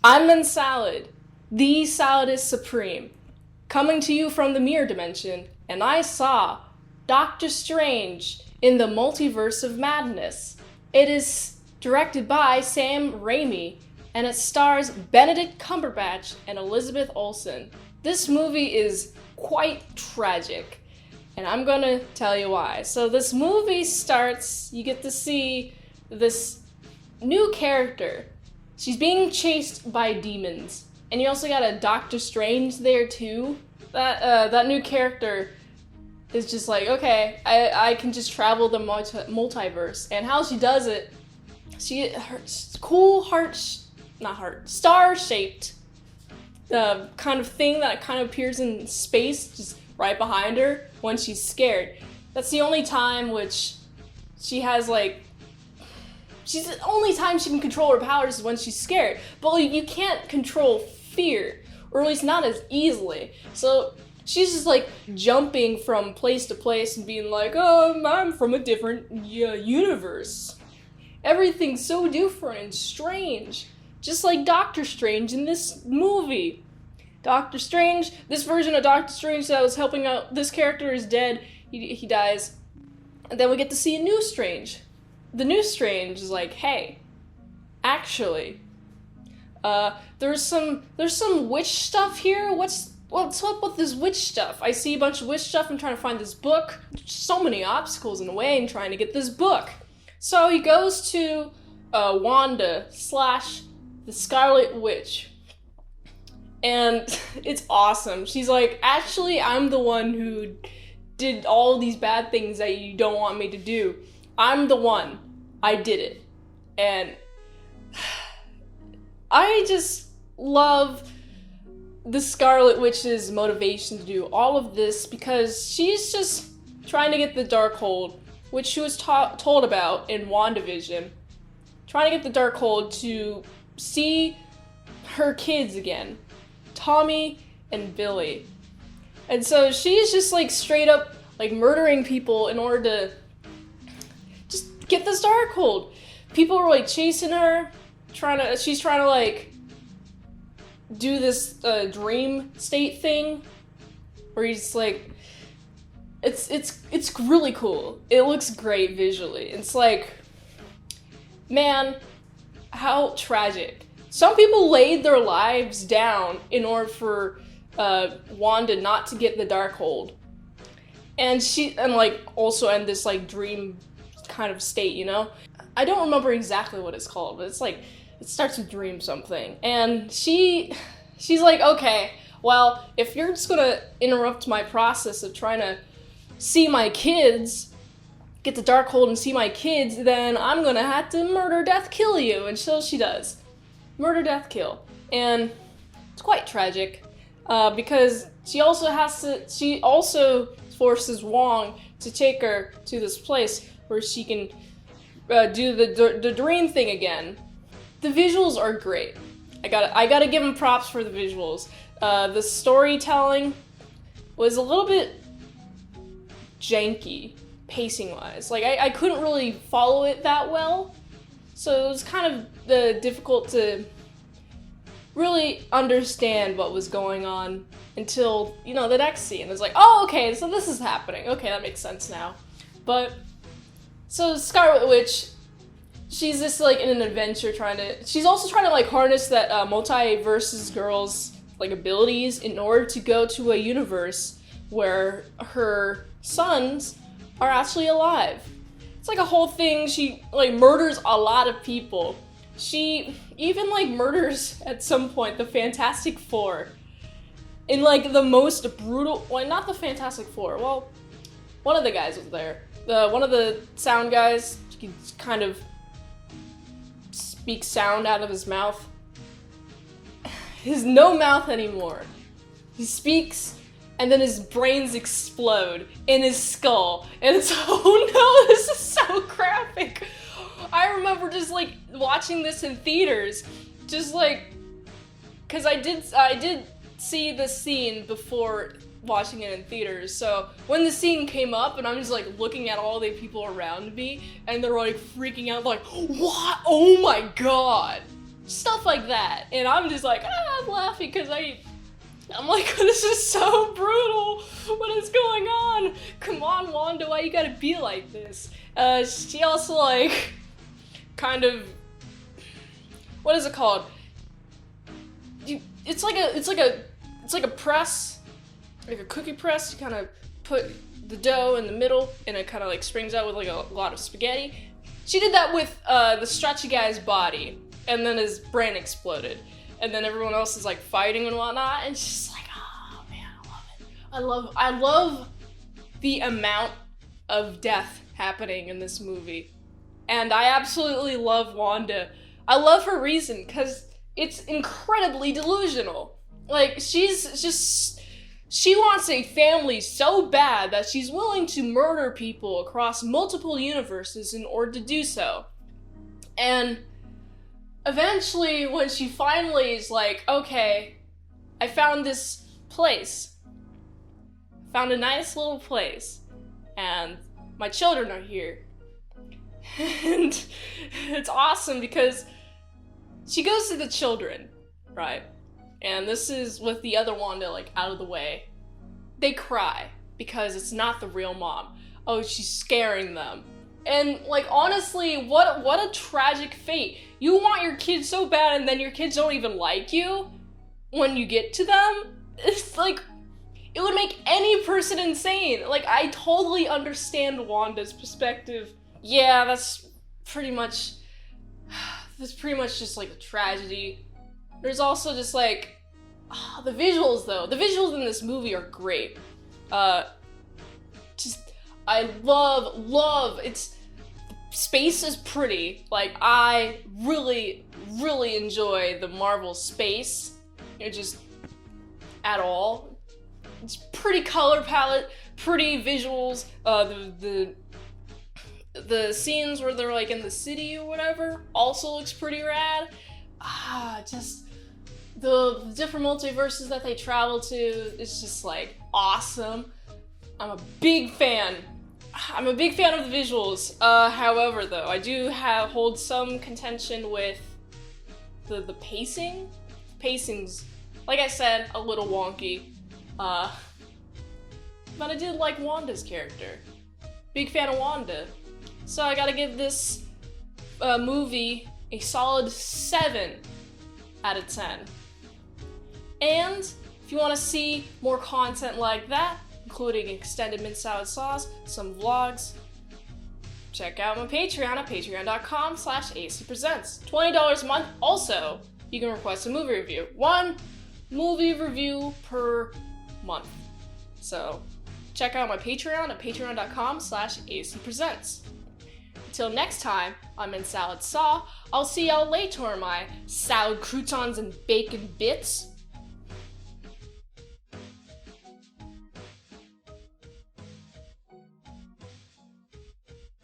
I'm Mint Salad. The salad is supreme. Coming to you from the mirror dimension, and I saw Doctor Strange in the Multiverse of Madness. It is directed by Sam Raimi, and it stars Benedict Cumberbatch and Elizabeth Olsen. This movie is quite tragic, and I'm gonna tell you why. So this movie starts, you get to see this new character. She's being chased by demons, and you also got a Doctor Strange there too. That new character is just like, okay, I can just travel the multiverse, and how she does it, her cool star-shaped kind of thing that kind of appears in space, just right behind her when she's scared. That's the only time which she has she's the only time she can control her powers is when she's scared. But you can't control fear, or at least not as easily. So she's just jumping from place to place and being like, oh, I'm from a different universe. Everything's so different and strange. Just like Doctor Strange in this movie. Doctor Strange, this version of Doctor Strange that was helping out, this character is dead. He dies. And then we get to see a new Strange. The new Strange is like, hey, actually, there's some witch stuff here. What's up with this witch stuff? I see a bunch of witch stuff. I'm trying to find this book. There's so many obstacles in the way in trying to get this book. So he goes to Wanda / the Scarlet Witch, and it's awesome. She's like, actually, I'm the one who did all these bad things that you don't want me to do. I'm the one. I did it. And I just love the Scarlet Witch's motivation to do all of this, because she's just trying to get the Darkhold, which she was told about in WandaVision. Trying to get the Darkhold to see her kids again. Tommy and Billy. And so she's just straight up murdering people in order to get this Darkhold. People are chasing her, she's trying to do this dream state thing where he's it's really cool. It looks great visually. It's man, how tragic. Some people laid their lives down in order for Wanda not to get the Darkhold. And also end this dream kind of state, you know? I don't remember exactly what it's called, but it's it starts with dream something. And she's like, okay, well, if you're just gonna interrupt my process of trying to see my kids, get the Darkhold and see my kids, then I'm gonna have to murder, death, kill you. And so she does. Murder, death, kill. And it's quite tragic, because she also forces Wong to take her to this place where she can do the dream thing again. The visuals are great. I gotta give them props for the visuals. The storytelling was a little bit janky, pacing-wise. I couldn't really follow it that well, so it was kind of difficult to really understand what was going on until, the next scene. It's oh, okay, so this is happening. Okay, that makes sense now. But so Scarlet Witch, she's just in an adventure she's also trying to harness that Multiverse's girl's abilities in order to go to a universe where her sons are actually alive. It's a whole thing. She murders a lot of people. She even murders at some point the Fantastic Four in the most brutal, well, not the Fantastic Four, well, one of the guys was there. One of the sound guys, he kind of speaks sound out of his mouth. He's no mouth anymore. He speaks, and then his brains explode in his skull. And it's, oh no, this is so graphic. I remember just watching this in theaters, just cause I did see the scene before watching it in theaters. So when the scene came up and I'm just looking at all the people around me and they're freaking out what? Oh my god. stuff like that. And I'm just like, I'm laughing because I'm like, this is so brutal. What is going on? Come on, Wanda, why you gotta be like this? She also like, kind of, what is it called? It's like a press, like a cookie press. You kind of put the dough in the middle, and it kind of like springs out with like a lot of spaghetti. She did that with the stretchy guy's body, and then his brain exploded, and then everyone else is like fighting and whatnot, and she's like, oh man, I love it. I love the amount of death happening in this movie, and I absolutely love Wanda. I love her reason, because it's incredibly delusional. Like, she wants a family so bad that she's willing to murder people across multiple universes in order to do so. And eventually, when she finally is like, okay, I found this place. Found a nice little place. And my children are here. And it's awesome because she goes to the children, right? And this is with the other Wanda, like, out of the way. They cry because it's not the real mom. Oh, she's scaring them. And, like, honestly, what a tragic fate. You want your kids so bad and then your kids don't even like you when you get to them? It's like, it would make any person insane. Like, I totally understand Wanda's perspective. Yeah, that's pretty much just like a tragedy. There's also just like, the visuals though. The visuals in this movie are great. I love, space is pretty. Like, I really, really enjoy the Marvel space. Just at all. It's pretty color palette, pretty visuals. The scenes where they're like in the city or whatever also looks pretty rad. Just the different multiverses that they travel to is just like awesome. I'm a big fan of the visuals. However though, I do hold some contention with the pacing. Pacing's, like I said, a little wonky. But I did like Wanda's character. Big fan of Wanda. So I gotta give this movie a solid 7 out of 10. And if you want to see more content like that, including extended mint salad sauce, some vlogs, check out my Patreon at patreon.com/ASEPresents. $20 a month. Also, you can request a movie review. 1 movie review per month. So check out my Patreon at patreon.com/ASEPresents. Until next time, I'm Mint Salad Saw. I'll see y'all later on my salad croutons and bacon bits.